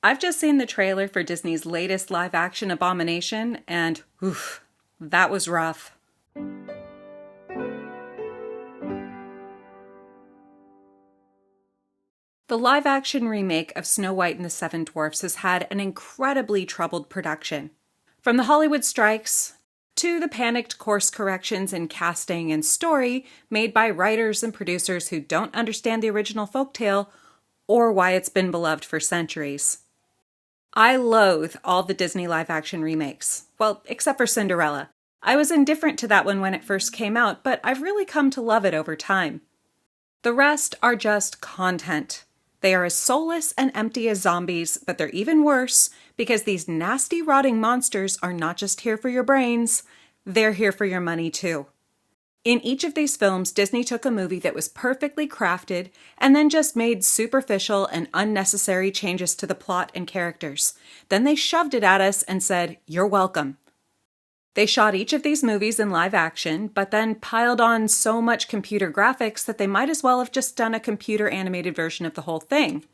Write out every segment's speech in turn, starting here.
I've just seen the trailer for Disney's latest live-action abomination, and oof, that was rough. The live-action remake of Snow White and the Seven Dwarfs has had an incredibly troubled production. From the Hollywood strikes to the panicked course corrections in casting and story made by writers and producers who don't understand the original folktale or why it's been beloved for centuries. I loathe all the Disney live-action remakes. Well, except for Cinderella. I was indifferent to that one when it first came out, but I've really come to love it over time. The rest are just content. They are as soulless and empty as zombies, but they're even worse because these nasty rotting monsters are not just here for your brains, they're here for your money too. In each of these films, Disney took a movie that was perfectly crafted and then just made superficial and unnecessary changes to the plot and characters. Then they shoved it at us and said, "You're welcome." They shot each of these movies in live action, but then piled on so much computer graphics that they might as well have just done a computer animated version of the whole thing.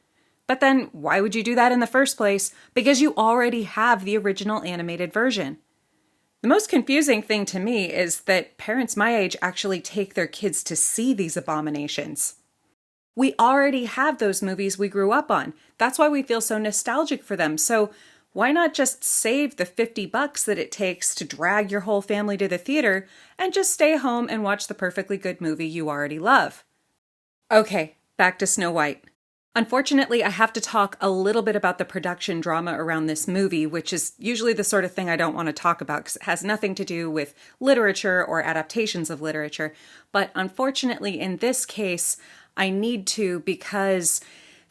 But then, why would you do that in the first place? Because you already have the original animated version. The most confusing thing to me is that parents my age actually take their kids to see these abominations. We already have those movies we grew up on. That's why we feel so nostalgic for them. So why not just save the $50 that it takes to drag your whole family to the theater and just stay home and watch the perfectly good movie you already love? Okay, back to Snow White. Unfortunately, I have to talk a little bit about the production drama around this movie, which is usually the sort of thing I don't want to talk about because it has nothing to do with literature or adaptations of literature. But unfortunately, in this case, I need to because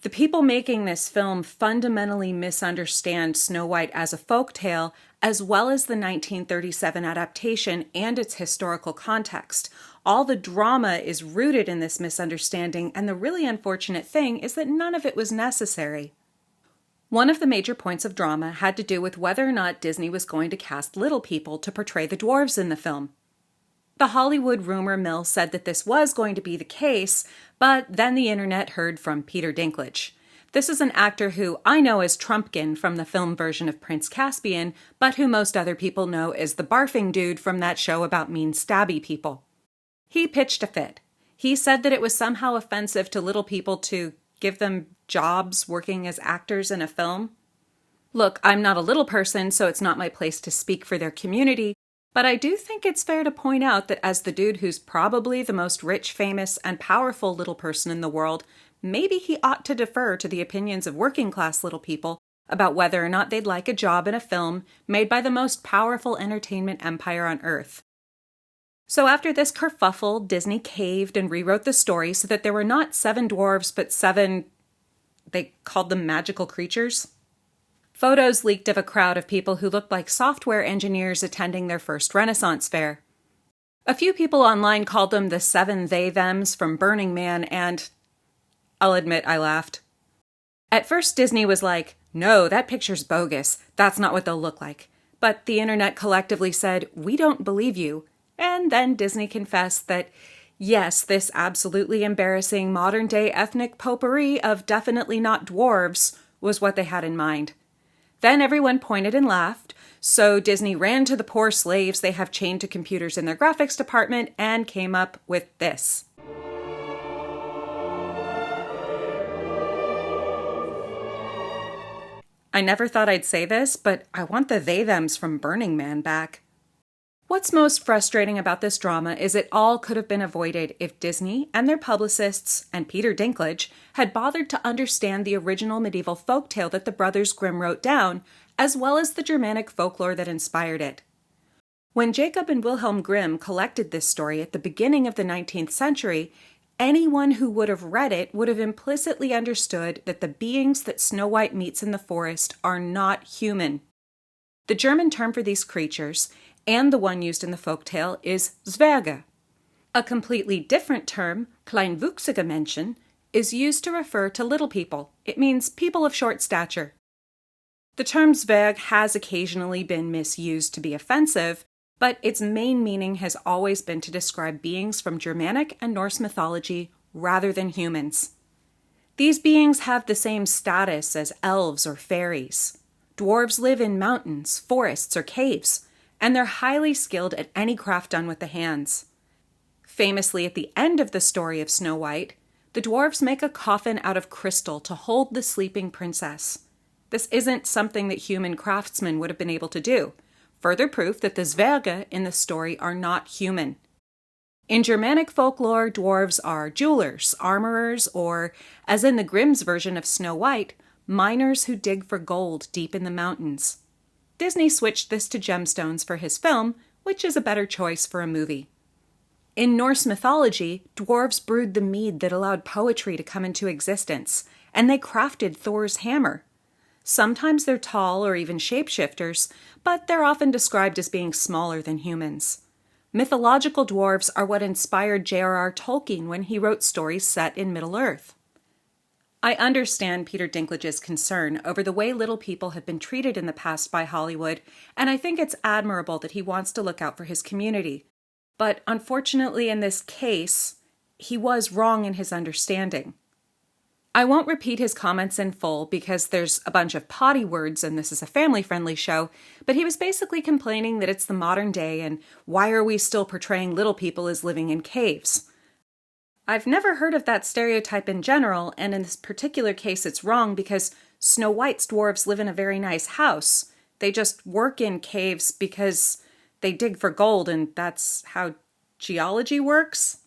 the people making this film fundamentally misunderstand Snow White as a folktale, as well as the 1937 adaptation and its historical context. All the drama is rooted in this misunderstanding, and the really unfortunate thing is that none of it was necessary. One of the major points of drama had to do with whether or not Disney was going to cast little people to portray the dwarves in the film. The Hollywood rumor mill said that this was going to be the case, but then the internet heard from Peter Dinklage. This is an actor who I know as Trumpkin from the film version of Prince Caspian, but who most other people know as the barfing dude from that show about mean stabby people. He pitched a fit. He said that it was somehow offensive to little people to give them jobs working as actors in a film. Look, I'm not a little person, so it's not my place to speak for their community, but I do think it's fair to point out that as the dude who's probably the most rich, famous, and powerful little person in the world, maybe he ought to defer to the opinions of working-class little people about whether or not they'd like a job in a film made by the most powerful entertainment empire on Earth. So after this kerfuffle, Disney caved and rewrote the story so that there were not 7 dwarves, but 7, they called them magical creatures. Photos leaked of a crowd of people who looked like software engineers attending their first Renaissance fair. A few people online called them the 7 they-thems from Burning Man, and I'll admit I laughed. At first Disney was like, no, that picture's bogus. That's not what they'll look like. But the internet collectively said, we don't believe you. And then Disney confessed that, yes, this absolutely embarrassing modern-day ethnic potpourri of definitely not dwarves was what they had in mind. Then everyone pointed and laughed, so Disney ran to the poor slaves they have chained to computers in their graphics department and came up with this. I never thought I'd say this, but I want the they-thems from Burning Man back. What's most frustrating about this drama is it all could have been avoided if Disney and their publicists and Peter Dinklage had bothered to understand the original medieval folktale that the Brothers Grimm wrote down, as well as the Germanic folklore that inspired it. When Jacob and Wilhelm Grimm collected this story at the beginning of the 19th century, anyone who would have read it would have implicitly understood that the beings that Snow White meets in the forest are not human. The German term for these creatures, and the one used in the folktale, is Zwerge. A completely different term, kleinwüchsige Menschen, is used to refer to little people. It means people of short stature. The term Zwerg has occasionally been misused to be offensive, but its main meaning has always been to describe beings from Germanic and Norse mythology rather than humans. These beings have the same status as elves or fairies. Dwarves live in mountains, forests, or caves, and they're highly skilled at any craft done with the hands. Famously, at the end of the story of Snow White, the dwarves make a coffin out of crystal to hold the sleeping princess. This isn't something that human craftsmen would have been able to do. Further proof that the Zwerge in the story are not human. In Germanic folklore, dwarves are jewelers, armorers, or, as in the Grimm's version of Snow White, miners who dig for gold deep in the mountains. Disney switched this to gemstones for his film, which is a better choice for a movie. In Norse mythology, dwarves brewed the mead that allowed poetry to come into existence, and they crafted Thor's hammer. Sometimes they're tall or even shapeshifters, but they're often described as being smaller than humans. Mythological dwarves are what inspired J.R.R. Tolkien when he wrote stories set in Middle-earth. I understand Peter Dinklage's concern over the way little people have been treated in the past by Hollywood, and I think it's admirable that he wants to look out for his community. But unfortunately in this case, he was wrong in his understanding. I won't repeat his comments in full because there's a bunch of potty words and this is a family-friendly show, but he was basically complaining that it's the modern day and why are we still portraying little people as living in caves? I've never heard of that stereotype in general, and in this particular case it's wrong because Snow White's dwarves live in a very nice house. They just work in caves because they dig for gold and that's how geology works.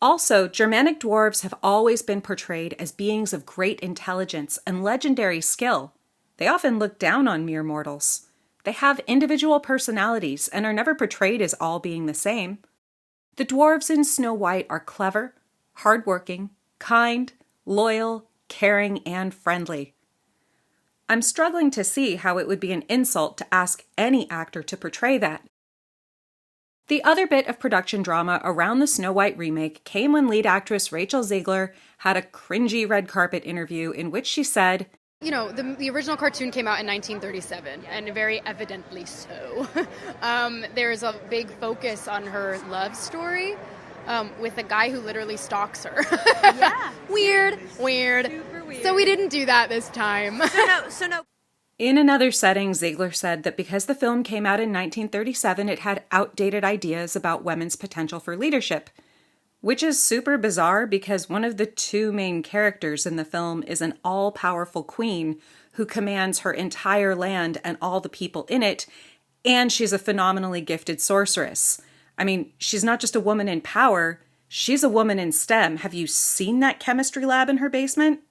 Also, Germanic dwarves have always been portrayed as beings of great intelligence and legendary skill. They often look down on mere mortals. They have individual personalities and are never portrayed as all being the same. The dwarves in Snow White are clever, hardworking, kind, loyal, caring, and friendly. I'm struggling to see how it would be an insult to ask any actor to portray that. The other bit of production drama around the Snow White remake came when lead actress Rachel Zegler had a cringy red carpet interview in which she said, "You know, the original cartoon came out in 1937, and very evidently so. There's a big focus on her love story with a guy who literally stalks her." Yeah. Weird. Super weird. So we didn't do that this time. So no. In another setting, Zegler said that because the film came out in 1937, it had outdated ideas about women's potential for leadership, which is super bizarre because one of the two main characters in the film is an all-powerful queen who commands her entire land and all the people in it, and she's a phenomenally gifted sorceress. I mean, she's not just a woman in power, she's a woman in STEM. Have you seen that chemistry lab in her basement?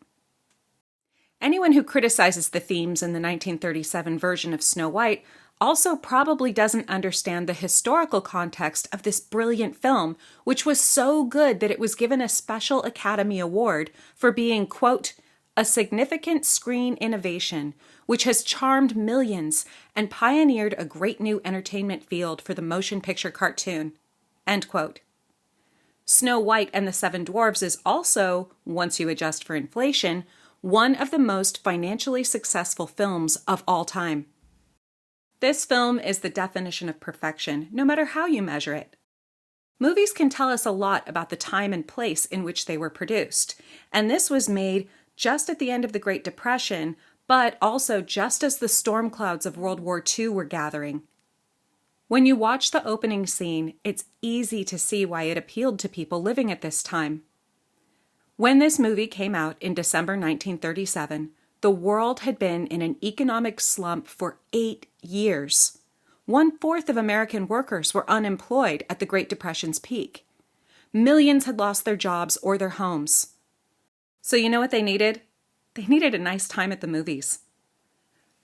Anyone who criticizes the themes in the 1937 version of Snow White also probably doesn't understand the historical context of this brilliant film, which was so good that it was given a special Academy Award for being, quote, a significant screen innovation, which has charmed millions and pioneered a great new entertainment field for the motion picture cartoon, end quote. Snow White and the Seven Dwarfs is also, once you adjust for inflation, one of the most financially successful films of all time. This film is the definition of perfection, no matter how you measure it. Movies can tell us a lot about the time and place in which they were produced, and this was made just at the end of the Great Depression, but also just as the storm clouds of World War II were gathering. When you watch the opening scene, it's easy to see why it appealed to people living at this time. When this movie came out in December 1937, the world had been in an economic slump for 8 years. 1/4 of American workers were unemployed at the Great Depression's peak. Millions had lost their jobs or their homes. So you know what they needed? They needed a nice time at the movies.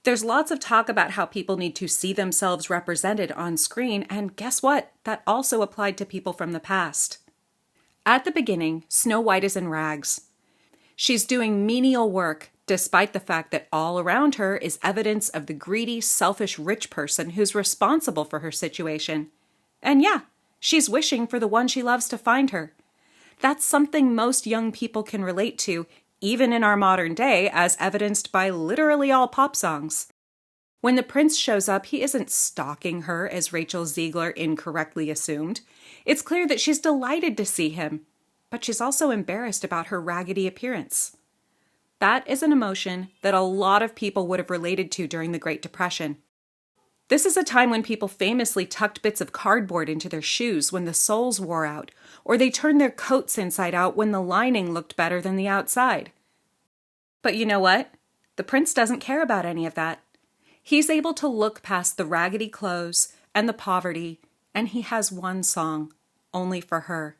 There's lots of talk about how people need to see themselves represented on screen, and guess what? That also applied to people from the past. At the beginning, Snow White is in rags. She's doing menial work, despite the fact that all around her is evidence of the greedy, selfish rich person who's responsible for her situation. And yeah, she's wishing for the one she loves to find her. That's something most young people can relate to, even in our modern day, as evidenced by literally all pop songs. When the prince shows up, he isn't stalking her, as Rachel Zegler incorrectly assumed. It's clear that she's delighted to see him. but she's also embarrassed about her raggedy appearance. That is an emotion that a lot of people would have related to during the Great Depression. This is a time when people famously tucked bits of cardboard into their shoes when the soles wore out, or they turned their coats inside out when the lining looked better than the outside. But you know what? The prince doesn't care about any of that. He's able to look past the raggedy clothes and the poverty, and he has one song, only for her.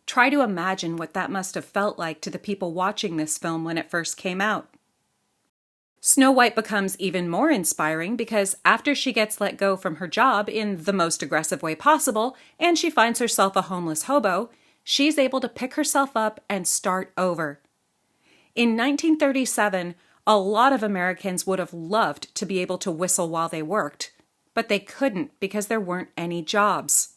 Try to imagine what that must have felt like to the people watching this film when it first came out. Snow White becomes even more inspiring because after she gets let go from her job in the most aggressive way possible, and she finds herself a homeless hobo, she's able to pick herself up and start over. In 1937, a lot of Americans would have loved to be able to whistle while they worked, but they couldn't because there weren't any jobs.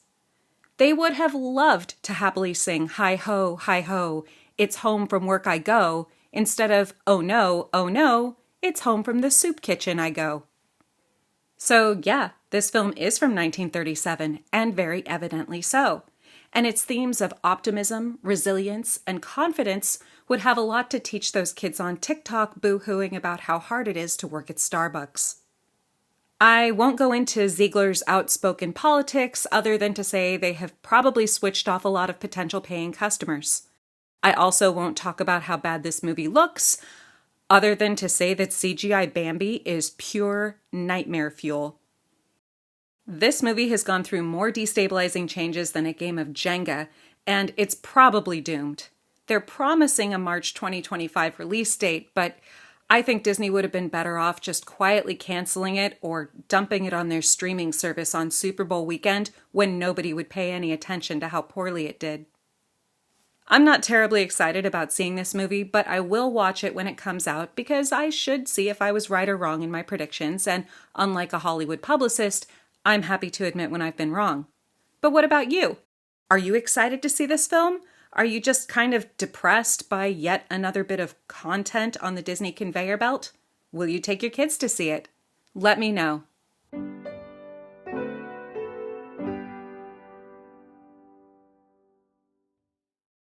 They would have loved to happily sing hi ho, it's home from work I go, instead of oh no, it's home from the soup kitchen I go. So yeah, this film is from 1937, and very evidently so. And its themes of optimism, resilience, and confidence would have a lot to teach those kids on TikTok boo-hooing about how hard it is to work at Starbucks. I won't go into Zegler's outspoken politics other than to say they have probably switched off a lot of potential paying customers. I also won't talk about how bad this movie looks, other than to say that CGI Bambi is pure nightmare fuel. This movie has gone through more destabilizing changes than a game of Jenga, and it's probably doomed. They're promising a March 2025 release date, but I think Disney would have been better off just quietly canceling it or dumping it on their streaming service on Super Bowl weekend when nobody would pay any attention to how poorly it did. I'm not terribly excited about seeing this movie, but I will watch it when it comes out because I should see if I was right or wrong in my predictions, and unlike a Hollywood publicist, I'm happy to admit when I've been wrong. But what about you? Are you excited to see this film? Are you just kind of depressed by yet another bit of content on the Disney conveyor belt? Will you take your kids to see it? Let me know.